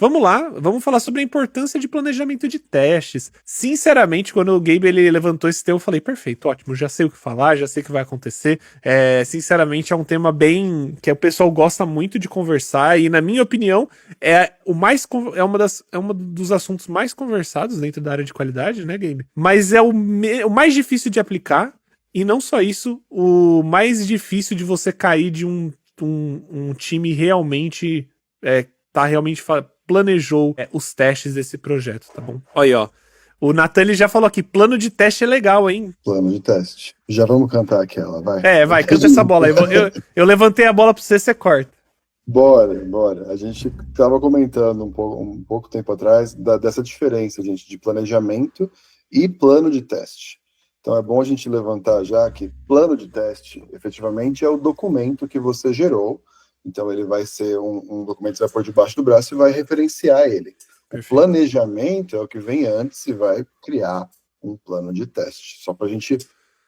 vamos lá, vamos falar sobre a importância de planejamento de testes. Sinceramente, quando o Gabe ele levantou esse tema, eu falei, perfeito, ótimo, já sei o que falar, já sei o que vai acontecer. Sinceramente, é um tema bem que o pessoal gosta muito de conversar e, na minha opinião, é um dos assuntos mais conversados dentro da área de qualidade, né, Gabe? Mas é o mais difícil de aplicar e não só isso, o mais difícil de você cair de um time realmente planejou os testes desse projeto, tá bom? Olha aí, ó. O Nathan ele já falou aqui, plano de teste é legal, hein? Plano de teste. Já vamos cantar aquela, vai. Vai, canta essa bola aí. Eu levantei a bola pra você corta. Bora. A gente tava comentando um pouco tempo atrás dessa diferença, gente, de planejamento e plano de teste. Então é bom a gente levantar já que plano de teste, efetivamente, é o documento que você gerou. Então ele vai ser um documento que você vai pôr debaixo do braço e vai referenciar ele. Perfeito. O planejamento é o que vem antes e vai criar um plano de teste. Só para a gente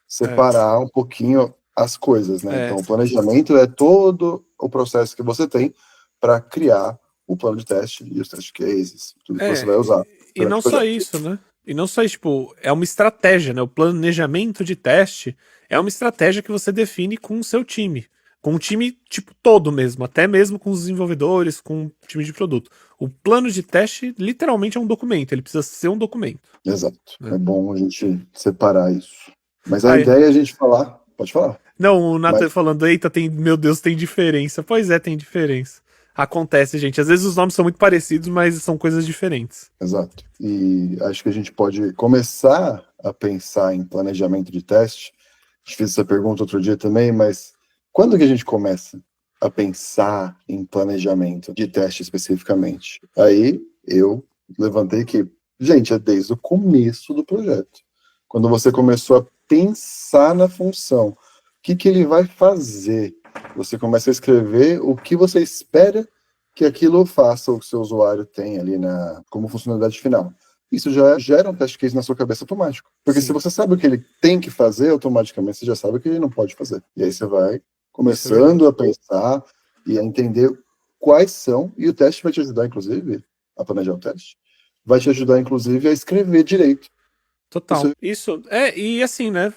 separar um pouquinho as coisas, né? Então o planejamento é todo o processo que você tem para criar o plano de teste e os test cases, tudo que você vai usar. E não só isso, né? E não só isso, tipo, é uma estratégia, né? O planejamento de teste é uma estratégia que você define com o seu time. Com o time, tipo, todo mesmo, até mesmo com os desenvolvedores, com o time de produto. O plano de teste, literalmente, é um documento, ele precisa ser um documento. Exato. É bom a gente separar isso. Mas a ideia é a gente falar... Pode falar. Não, o Nathan falando, eita, meu Deus, tem diferença. Pois é, tem diferença. Acontece, gente. Às vezes os nomes são muito parecidos, mas são coisas diferentes. Exato. E acho que a gente pode começar a pensar em planejamento de teste. A gente fez essa pergunta outro dia também, mas quando que a gente começa a pensar em planejamento de teste especificamente? Aí eu levantei que, gente, é desde o começo do projeto. Quando você começou a pensar na função, o que ele vai fazer? Você começa a escrever o que você espera que aquilo faça, o que o seu usuário tem ali como funcionalidade final. Isso já gera um test case na sua cabeça automático. Porque se você sabe o que ele tem que fazer, automaticamente você já sabe o que ele não pode fazer. E aí você vai começando a pensar e a entender quais são, e o teste vai te ajudar, inclusive, a planejar o teste. Vai te ajudar, inclusive, a escrever direito. Total. Isso, e assim, né,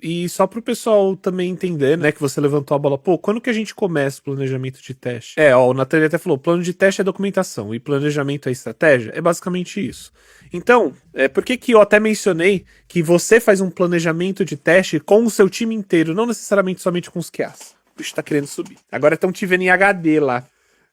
e só pro pessoal também entender, né, que você levantou a bola, quando que a gente começa o planejamento de teste? O Nathalie até falou, plano de teste é documentação e planejamento é estratégia, é basicamente isso. Então, por que eu até mencionei que você faz um planejamento de teste com o seu time inteiro, não necessariamente somente com os QAs? O bicho tá querendo subir. Agora estão te vendo em HD lá.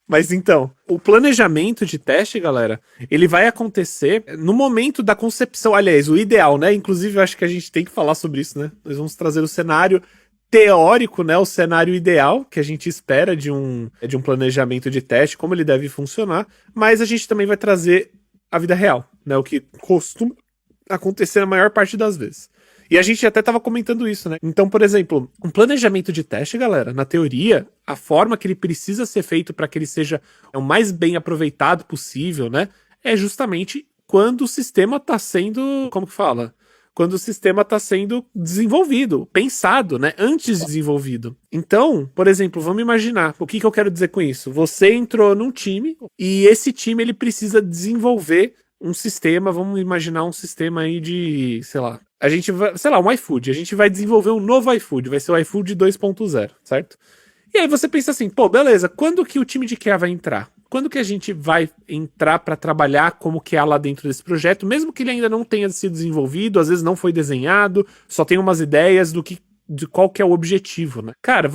Mas então, o planejamento de teste, galera, ele vai acontecer no momento da concepção. Aliás, o ideal, né? Inclusive, eu acho que a gente tem que falar sobre isso, né? Nós vamos trazer o cenário teórico, né? O cenário ideal que a gente espera de um planejamento de teste, como ele deve funcionar. Mas a gente também vai trazer a vida real, né? O que costuma acontecer na maior parte das vezes. E a gente até tava comentando isso, né? Então, por exemplo, um planejamento de teste, galera, na teoria, a forma que ele precisa ser feito para que ele seja o mais bem aproveitado possível, né? É justamente quando o sistema tá sendo, como que fala? Quando o sistema tá sendo desenvolvido, pensado, né? Antes de desenvolvido. Então, por exemplo, vamos imaginar, o que eu quero dizer com isso? Você entrou num time e esse time ele precisa desenvolver um sistema, vamos imaginar um sistema aí de, sei lá, a gente vai, sei lá, um iFood, a gente vai desenvolver um novo iFood, vai ser o iFood 2.0, certo? E aí você pensa assim, beleza, quando que o time de QA vai entrar? Quando que a gente vai entrar para trabalhar como QA lá dentro desse projeto, mesmo que ele ainda não tenha sido desenvolvido, às vezes não foi desenhado, só tem umas ideias de qual que é o objetivo, né? Cara,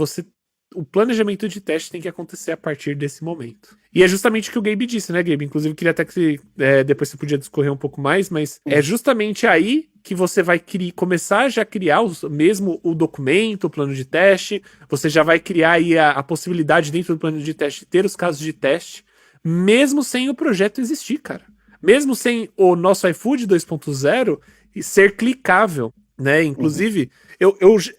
o planejamento de teste tem que acontecer a partir desse momento. E é justamente o que o Gabe disse, né, Gabe? Inclusive, queria até que depois você podia discorrer um pouco mais, mas é justamente aí que você vai começar já a criar mesmo o documento, o plano de teste, você já vai criar aí a possibilidade dentro do plano de teste de ter os casos de teste, mesmo sem o projeto existir, cara. Mesmo sem o nosso iFood 2.0 ser clicável, né? Inclusive,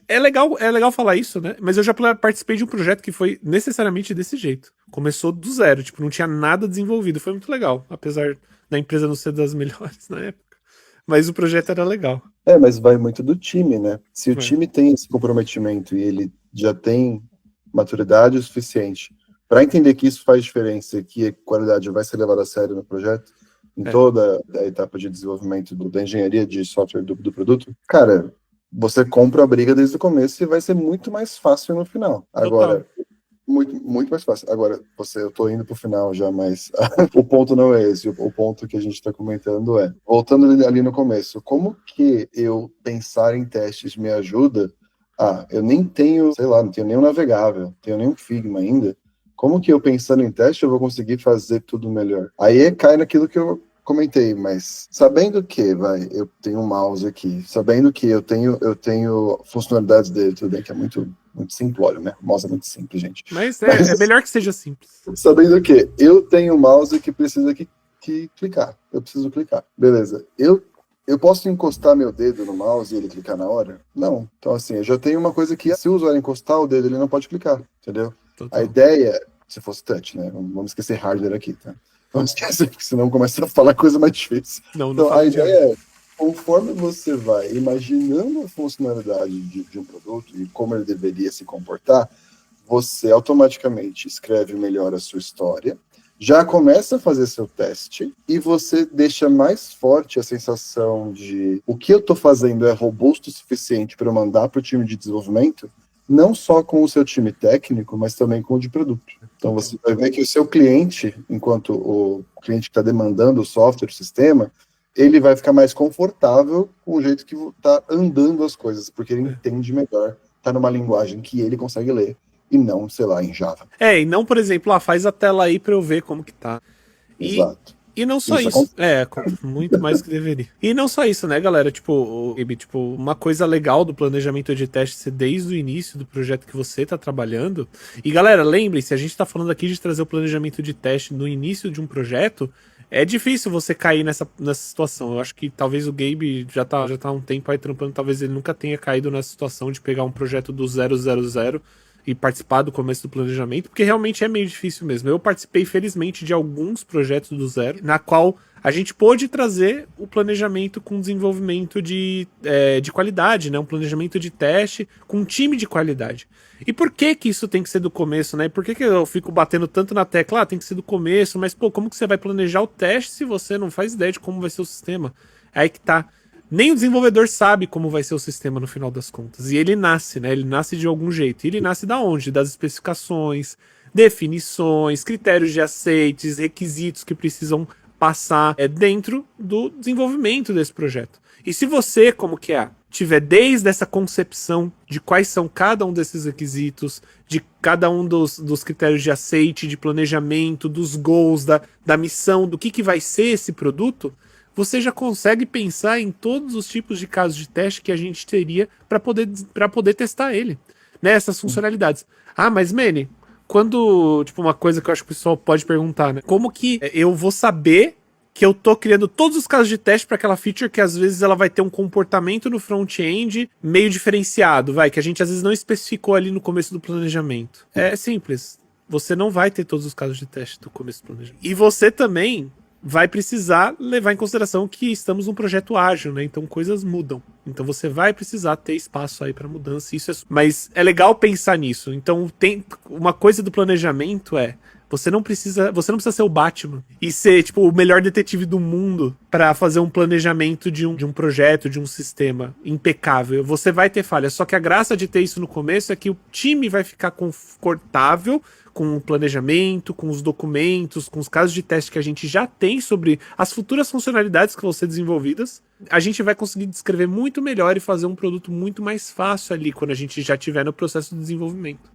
é legal falar isso, né? Mas eu já participei de um projeto que foi necessariamente desse jeito. Começou do zero, tipo, não tinha nada desenvolvido. Foi muito legal, apesar da empresa não ser das melhores na época. Mas o projeto era legal. Mas vai muito do time, né? Se o time tem esse comprometimento e ele já tem maturidade o suficiente para entender que isso faz diferença e que a qualidade vai ser levada a sério no projeto, em toda a etapa de desenvolvimento da engenharia de software do produto, cara, você compra a briga desde o começo e vai ser muito mais fácil no final. Agora, muito mais fácil. Agora, eu tô indo pro final já, mas o ponto não é esse. O ponto que a gente tá comentando é, voltando ali no começo, como que eu pensar em testes me ajuda? Eu nem tenho, sei lá, não tenho nenhum navegável, não tenho nenhum Figma ainda. Como que eu pensando em teste eu vou conseguir fazer tudo melhor? Aí cai naquilo que eu comentei, mas sabendo que, eu tenho um mouse aqui, sabendo que eu tenho funcionalidades dele, tudo bem que é muito simplório, né? O mouse é muito simples, gente. Mas é melhor que seja simples. Sabendo que eu tenho um mouse que precisa que clicar, eu preciso clicar, beleza. Eu posso encostar meu dedo no mouse e ele clicar na hora? Não. Então, assim, eu já tenho uma coisa que, se o usuário encostar o dedo, ele não pode clicar, entendeu? Total. A ideia, se fosse touch, né? Vamos esquecer hardware aqui, tá? Vamos esquecer, porque senão começa a falar coisa mais difícil. Então, a ideia é, conforme você vai imaginando a funcionalidade de um produto e como ele deveria se comportar, você automaticamente escreve melhor a sua história, já começa a fazer seu teste e você deixa mais forte a sensação de o que eu estou fazendo é robusto o suficiente para eu mandar para o time de desenvolvimento, não só com o seu time técnico, mas também com o de produto. Então você vai ver que o seu cliente, enquanto o cliente que está demandando o software, o sistema, ele vai ficar mais confortável com o jeito que está andando as coisas, porque ele entende melhor, está numa linguagem que ele consegue ler, e não, sei lá, em Java. E não, por exemplo, faz a tela aí para eu ver como que tá. Exato. E não só isso. Muito mais do que deveria. E não só isso, né, galera? Tipo, uma coisa legal do planejamento de teste ser desde o início do projeto que você tá trabalhando. E, galera, lembre-se, a gente tá falando aqui de trazer o planejamento de teste no início de um projeto. É difícil você cair nessa situação. Eu acho que talvez o Gabe já tá há um tempo aí trampando, talvez ele nunca tenha caído nessa situação de pegar um projeto do 000 e participar do começo do planejamento, porque realmente é meio difícil mesmo. Eu participei, felizmente, de alguns projetos do zero, na qual a gente pôde trazer o planejamento com desenvolvimento de qualidade, né? Um planejamento de teste com um time de qualidade. E por que isso tem que ser do começo, né? Por que eu fico batendo tanto na tecla? Tem que ser do começo, mas, como que você vai planejar o teste se você não faz ideia de como vai ser o sistema? É aí que tá. Nem o desenvolvedor sabe como vai ser o sistema no final das contas. E ele nasce, né? Ele nasce de algum jeito. E ele nasce da onde? Das especificações, definições, critérios de aceites, requisitos que precisam passar dentro do desenvolvimento desse projeto. E se você, como QA, tiver desde essa concepção de quais são cada um desses requisitos, de cada um dos critérios de aceite, de planejamento, dos goals, da missão, do que vai ser esse produto, você já consegue pensar em todos os tipos de casos de teste que a gente teria para poder testar ele, né? Essas funcionalidades. Mas Manny, quando, uma coisa que eu acho que o pessoal pode perguntar, né? Como que eu vou saber que eu tô criando todos os casos de teste para aquela feature que às vezes ela vai ter um comportamento no front-end meio diferenciado, que a gente às vezes não especificou ali no começo do planejamento? É simples. Você não vai ter todos os casos de teste do começo do planejamento. E você também vai precisar levar em consideração que estamos num projeto ágil, né? Então coisas mudam. Então você vai precisar ter espaço aí para mudança. Mas é legal pensar nisso. Então tem uma coisa do planejamento você não precisa ser o Batman e ser o melhor detetive do mundo para fazer um planejamento de um projeto, de um sistema impecável. Você vai ter falhas, só que a graça de ter isso no começo é que o time vai ficar confortável com o planejamento, com os documentos, com os casos de teste que a gente já tem sobre as futuras funcionalidades que vão ser desenvolvidas. A gente vai conseguir descrever muito melhor e fazer um produto muito mais fácil ali quando a gente já estiver no processo de desenvolvimento.